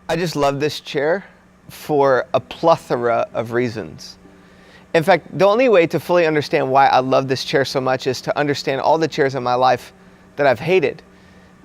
I just love this chair for a plethora of reasons. In fact, the only way to fully understand why I love this chair so much is to understand all the chairs in my life that I've hated.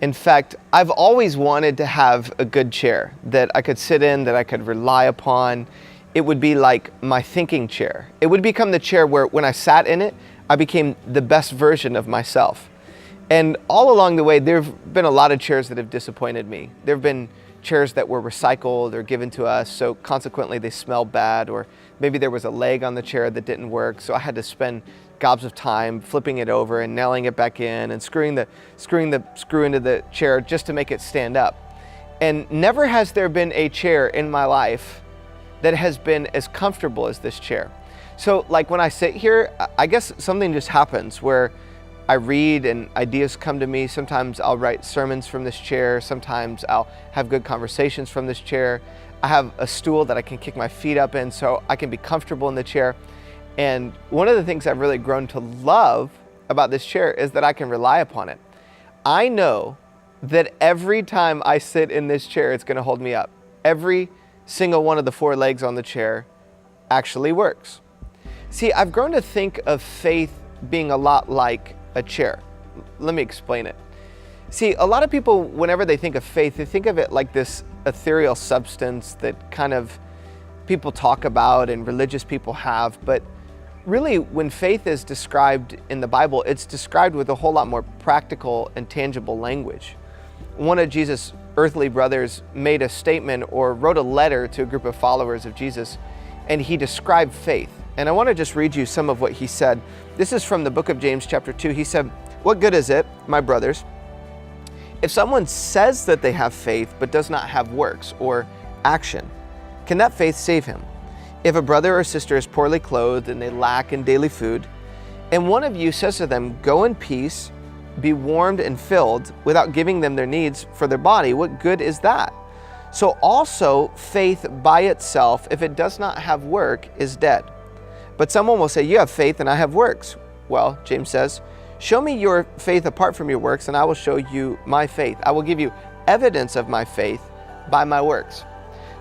In fact, I've always wanted to have a good chair that I could sit in, that I could rely upon. It would be like my thinking chair. It would become the chair where when I sat in it, I became the best version of myself. And all along the way, there have been a lot of chairs that have disappointed me. There have been chairs that were recycled or given to us, so consequently they smell bad, or maybe there was a leg on the chair that didn't work, so I had to spend gobs of time flipping it over and nailing it back in and screwing the screw into the chair just to make it stand up. And never has there been a chair in my life that has been as comfortable as this chair. So like when I sit here, I guess something just happens where I read and ideas come to me. Sometimes I'll write sermons from this chair. Sometimes I'll have good conversations from this chair. I have a stool that I can kick my feet up in so I can be comfortable in the chair. And one of the things I've really grown to love about this chair is that I can rely upon it. I know that every time I sit in this chair, it's going to hold me up. Every single one of the 4 legs on the chair actually works. See, I've grown to think of faith being a lot like a chair. Let me explain it. See, a lot of people, whenever they think of faith, they think of it like this ethereal substance that kind of people talk about and religious people have. But really, when faith is described in the Bible, it's described with a whole lot more practical and tangible language. One of Jesus' earthly brothers made a statement or wrote a letter to a group of followers of Jesus, and he described faith. And I want to just read you some of what he said. This is from the book of James chapter 2. He said, "What good is it, my brothers, if someone says that they have faith but does not have works or action? Can that faith save him? If a brother or sister is poorly clothed and they lack in daily food, and one of you says to them, 'Go in peace, be warmed and filled,' without giving them their needs for their body, what good is that? So also faith by itself, if it does not have work, is dead. But someone will say, 'You have faith and I have works.' Well," James says, "show me your faith apart from your works, and I will show you my faith. I will give you evidence of my faith by my works."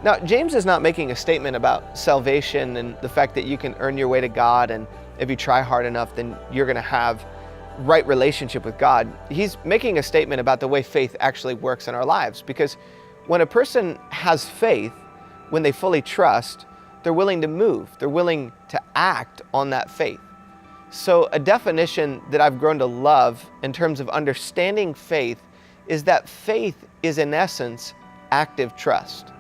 Now, James is not making a statement about salvation and the fact that you can earn your way to God, and if you try hard enough, then you're going to have right relationship with God. He's making a statement about the way faith actually works in our lives, because when a person has faith, when they fully trust, they're willing to move. They're willing to act on that faith. So a definition that I've grown to love in terms of understanding faith is that faith is in essence active trust.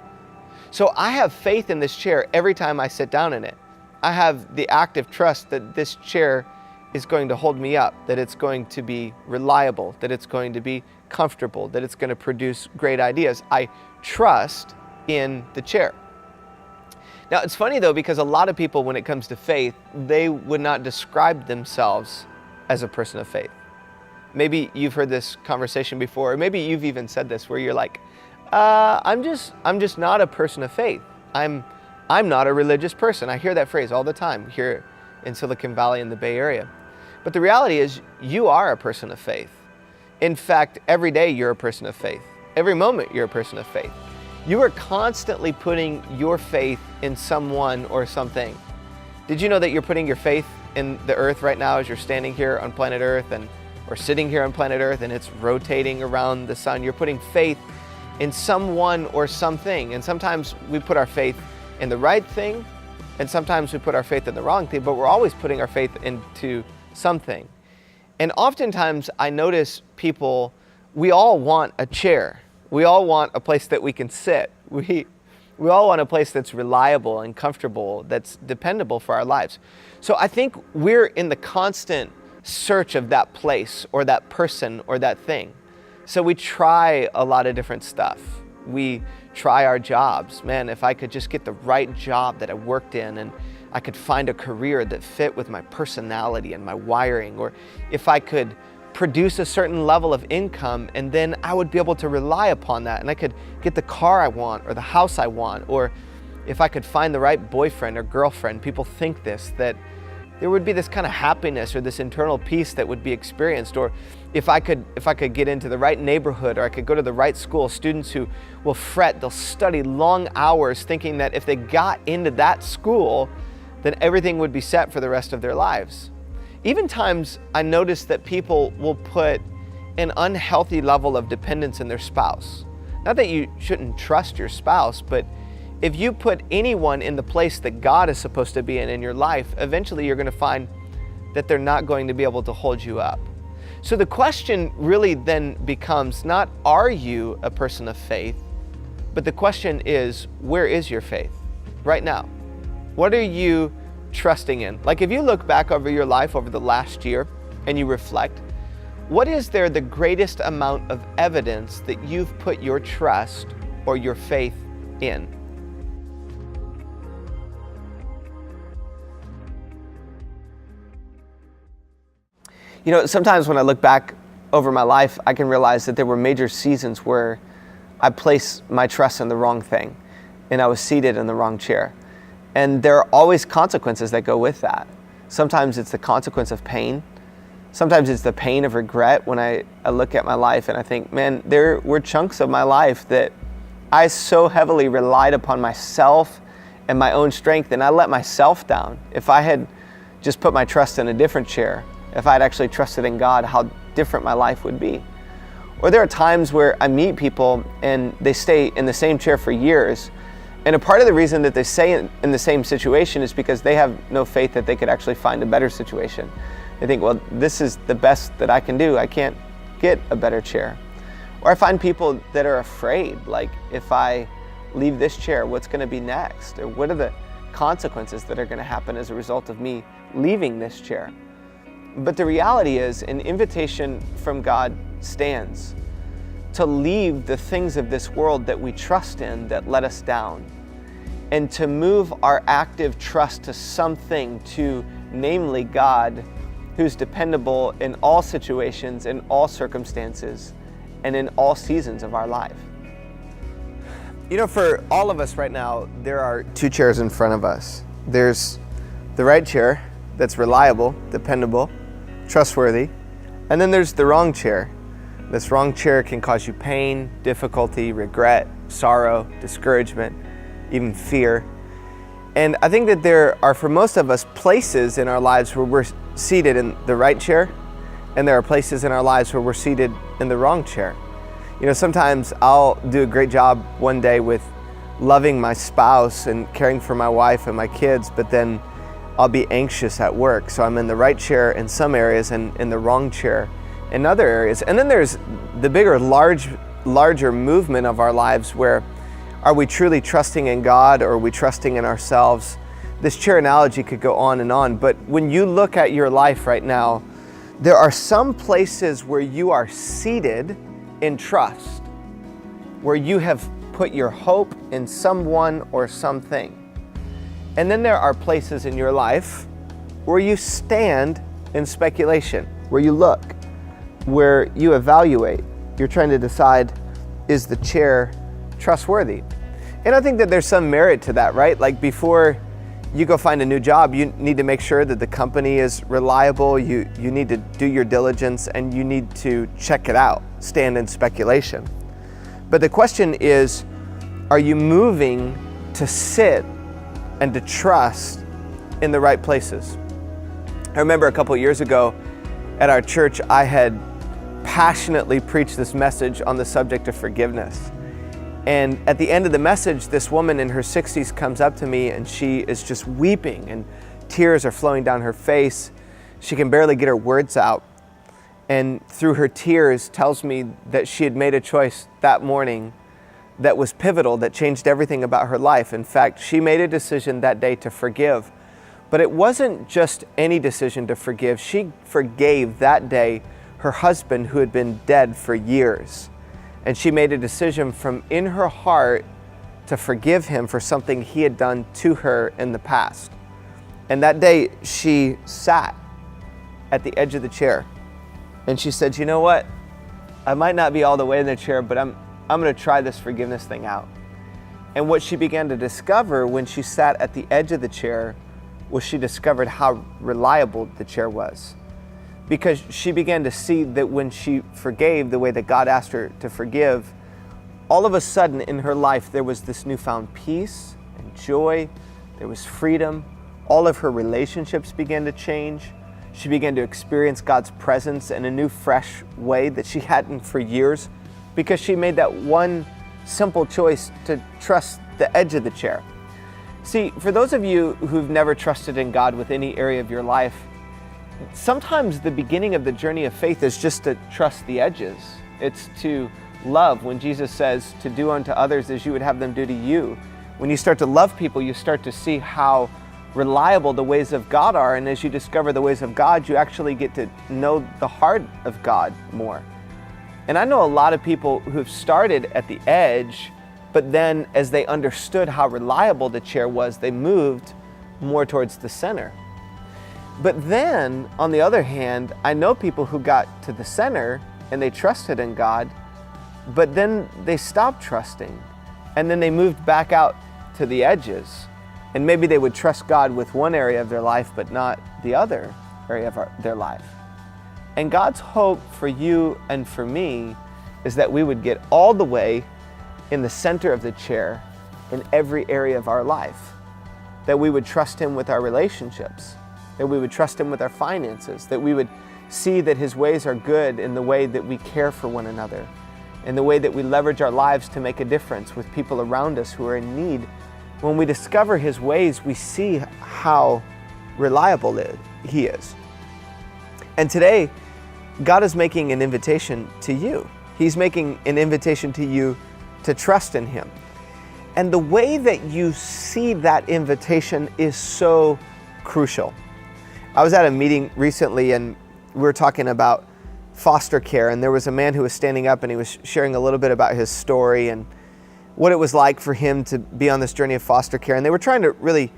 So I have faith in this chair every time I sit down in it. I have the active trust that this chair is going to hold me up, that it's going to be reliable, that it's going to be comfortable, that it's going to produce great ideas. I trust in the chair. Now, it's funny though, because a lot of people, when it comes to faith, they would not describe themselves as a person of faith. Maybe you've heard this conversation before, or maybe you've even said this where you're like, I'm just not a person of faith. I'm not a religious person. I hear that phrase all the time here in Silicon Valley in the Bay Area. But the reality is you are a person of faith. In fact, every day you're a person of faith. Every moment you're a person of faith. You are constantly putting your faith in someone or something. Did you know that you're putting your faith in the earth right now as you're standing here on planet Earth or sitting here on planet Earth and it's rotating around the sun? You're putting faith in someone or something. And sometimes we put our faith in the right thing, and sometimes we put our faith in the wrong thing, but we're always putting our faith into something. And oftentimes I notice people, we all want a chair. We all want a place that we can sit. We all want a place that's reliable and comfortable, that's dependable for our lives. So I think we're in the constant search of that place or that person or that thing. So we try a lot of different stuff. We try our jobs. Man, if I could just get the right job that I worked in, and I could find a career that fit with my personality and my wiring, or if I could produce a certain level of income, and then I would be able to rely upon that, and I could get the car I want or the house I want, or if I could find the right boyfriend or girlfriend, people think this, that there would be this kind of happiness or this internal peace that would be experienced. Or if I could get into the right neighborhood, or I could go to the right school, students who will fret, they'll study long hours thinking that if they got into that school, then everything would be set for the rest of their lives. Even times I notice that people will put an unhealthy level of dependence in their spouse. Not that you shouldn't trust your spouse, but if you put anyone in the place that God is supposed to be in your life, eventually you're going to find that they're not going to be able to hold you up. So the question really then becomes not, are you a person of faith? But the question is, where is your faith right now? What are you trusting in? Like if you look back over your life over the last year and you reflect, what is there the greatest amount of evidence that you've put your trust or your faith in? You know, sometimes when I look back over my life, I can realize that there were major seasons where I placed my trust in the wrong thing and I was seated in the wrong chair. And there are always consequences that go with that. Sometimes it's the consequence of pain. Sometimes it's the pain of regret when I look at my life and I think, man, there were chunks of my life that I so heavily relied upon myself and my own strength, and I let myself down. If I had just put my trust in a different chair, if I had actually trusted in God, how different my life would be. Or there are times where I meet people and they stay in the same chair for years, and a part of the reason that they stay in the same situation is because they have no faith that they could actually find a better situation. They think, well, this is the best that I can do. I can't get a better chair. Or I find people that are afraid, like if I leave this chair, what's going to be next? Or what are the consequences that are going to happen as a result of me leaving this chair? But the reality is, an invitation from God stands to leave the things of this world that we trust in that let us down, and to move our active trust to something, to namely God, who's dependable in all situations, in all circumstances, and in all seasons of our life. You know, for all of us right now, there are two chairs in front of us. There's the right chair that's reliable, dependable, trustworthy, and then there's the wrong chair. This wrong chair can cause you pain, difficulty, regret, sorrow, discouragement, even fear. And I think that there are, for most of us, places in our lives where we're seated in the right chair, and there are places in our lives where we're seated in the wrong chair. You know, sometimes I'll do a great job one day with loving my spouse and caring for my wife and my kids, but then I'll be anxious at work. So I'm in the right chair in some areas and in the wrong chair in other areas. And then there's the bigger, larger movement of our lives where are we truly trusting in God, or are we trusting in ourselves? This chair analogy could go on, but when you look at your life right now, there are some places where you are seated in trust, where you have put your hope in someone or something. And then there are places in your life where you stand in speculation, where you look, where you evaluate. You're trying to decide, is the chair trustworthy? And I think that there's some merit to that, right? Like before you go find a new job, you need to make sure that the company is reliable. You need to do your diligence and you need to check it out, stand in speculation. But the question is, are you moving to sit and to trust in the right places? I remember a couple years ago at our church, I had passionately preached this message on the subject of forgiveness. And at the end of the message, this woman in her 60s comes up to me and she is just weeping and tears are flowing down her face. She can barely get her words out. And through her tears tells me that she had made a choice that morning that was pivotal, that changed everything about her life. In fact, she made a decision that day to forgive. But it wasn't just any decision to forgive. She forgave that day her husband who had been dead for years. And she made a decision from in her heart to forgive him for something he had done to her in the past. And that day she sat at the edge of the chair and she said, you know what? I might not be all the way in the chair, but I'm going to try this forgiveness thing out. And what she began to discover when she sat at the edge of the chair was she discovered how reliable the chair was. Because she began to see that when she forgave the way that God asked her to forgive, all of a sudden in her life there was this newfound peace and joy, there was freedom. All of her relationships began to change. She began to experience God's presence in a new, fresh way that she hadn't for years, because she made that one simple choice to trust the edge of the chair. See, for those of you who've never trusted in God with any area of your life, sometimes the beginning of the journey of faith is just to trust the edges. It's to love. When Jesus says to do unto others as you would have them do to you, when you start to love people, you start to see how reliable the ways of God are. And as you discover the ways of God, you actually get to know the heart of God more. And I know a lot of people who've started at the edge, but then as they understood how reliable the chair was, they moved more towards the center. But then, on the other hand, I know people who got to the center and they trusted in God, but then they stopped trusting. And then they moved back out to the edges. And maybe they would trust God with one area of their life, but not the other area of their life. And God's hope for you and for me is that we would get all the way in the center of the chair in every area of our life. That we would trust Him with our relationships. That we would trust Him with our finances. That we would see that His ways are good in the way that we care for one another, in the way that we leverage our lives to make a difference with people around us who are in need. When we discover His ways, we see how reliable He is. And today, God is making an invitation to you. He's making an invitation to you to trust in Him. And the way that you see that invitation is so crucial. I was at a meeting recently and we were talking about foster care, and there was a man who was standing up and he was sharing a little bit about his story and what it was like for him to be on this journey of foster care. And they were trying to really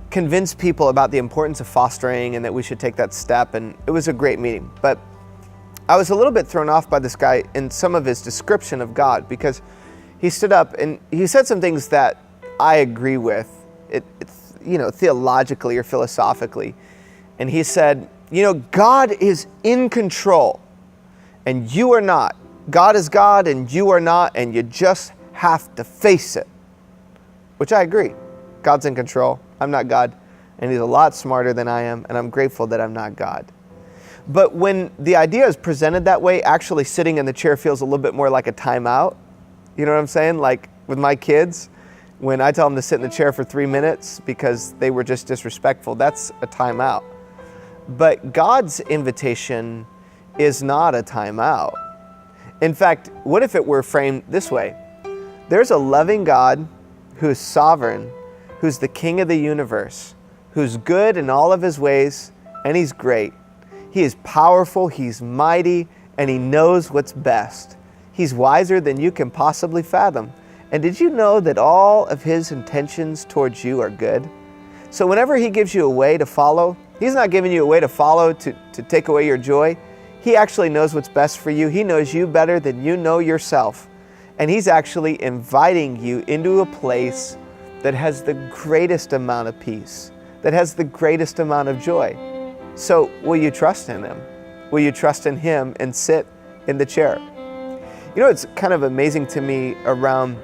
convince people about the importance of fostering and that we should take that step. And it was a great meeting. But I was a little bit thrown off by this guy in some of his description of God, because he stood up and he said some things that I agree with, theologically or philosophically. And he said, God is in control and you are not. God is God and you are not, and you just have to face it. Which I agree. God's in control. I'm not God, and He's a lot smarter than I am, and I'm grateful that I'm not God. But when the idea is presented that way, actually sitting in the chair feels a little bit more like a timeout. You know what I'm saying? Like with my kids, when I tell them to sit in the chair for 3 minutes because they were just disrespectful, that's a timeout. But God's invitation is not a timeout. In fact, what if it were framed this way? There's a loving God who is sovereign, who's the King of the universe, who's good in all of His ways, and He's great. He is powerful, He's mighty, and He knows what's best. He's wiser than you can possibly fathom. And did you know that all of His intentions towards you are good? So whenever He gives you a way to follow, He's not giving you a way to follow to take away your joy. He actually knows what's best for you. He knows you better than you know yourself. And He's actually inviting you into a place that has the greatest amount of peace, that has the greatest amount of joy. So will you trust in Him? Will you trust in Him and sit in the chair? It's kind of amazing to me around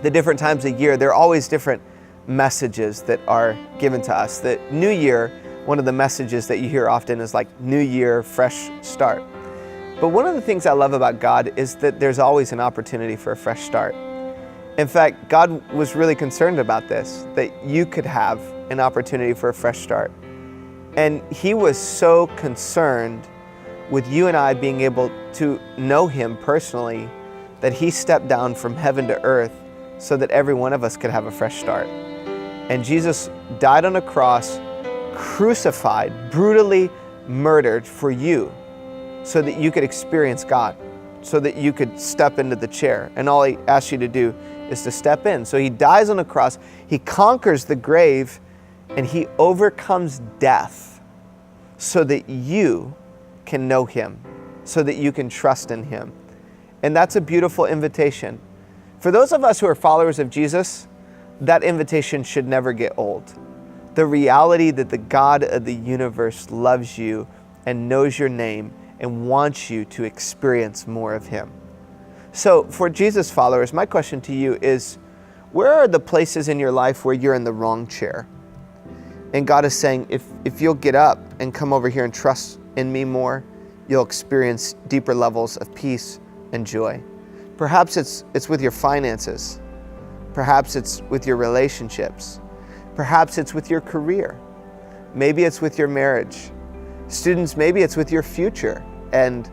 the different times of year, there are always different messages that are given to us. The New Year, one of the messages that you hear often is like New Year, fresh start. But one of the things I love about God is that there's always an opportunity for a fresh start. In fact, God was really concerned about this, that you could have an opportunity for a fresh start. And He was so concerned with you and I being able to know Him personally that He stepped down from heaven to earth so that every one of us could have a fresh start. And Jesus died on a cross, crucified, brutally murdered for you so that you could experience God, so that you could step into the chair. And all He asks you to do is to step in. So He dies on a cross, He conquers the grave, and He overcomes death so that you can know Him, so that you can trust in Him. And that's a beautiful invitation For those of us who are followers of Jesus, that invitation should never get old. The reality that the God of the universe loves you and knows your name and wants you to experience more of him. So for Jesus followers, my question to you is, where are the places in your life where you're in the wrong chair? And God is saying, if you'll get up and come over here and trust in me more, you'll experience deeper levels of peace and joy. Perhaps it's with your finances. Perhaps it's with your relationships. Perhaps it's with your career. Maybe it's with your marriage. Students, maybe it's with your future. And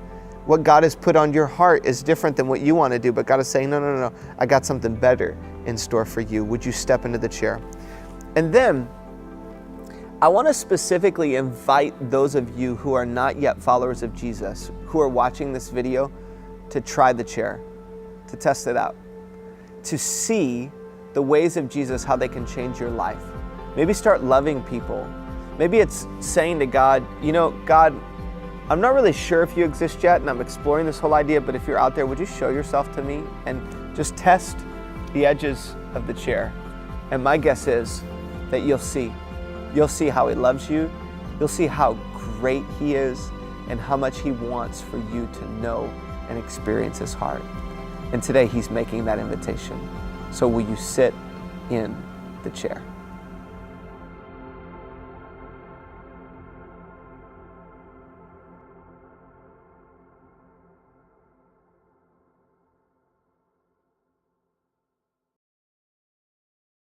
what God has put on your heart is different than what you want to do, but God is saying, no, I got something better in store for you. Would you step into the chair? And then I want to specifically invite those of you who are not yet followers of Jesus, who are watching this video, to try the chair, to test it out, to see the ways of Jesus, how they can change your life. Maybe start loving people. Maybe it's saying to God, God, I'm not really sure if you exist yet, and I'm exploring this whole idea, but if you're out there, would you show yourself to me and just test the edges of the chair? And my guess is that you'll see how he loves you. You'll see how great he is and how much he wants for you to know and experience his heart. And today he's making that invitation. So will you sit in the chair?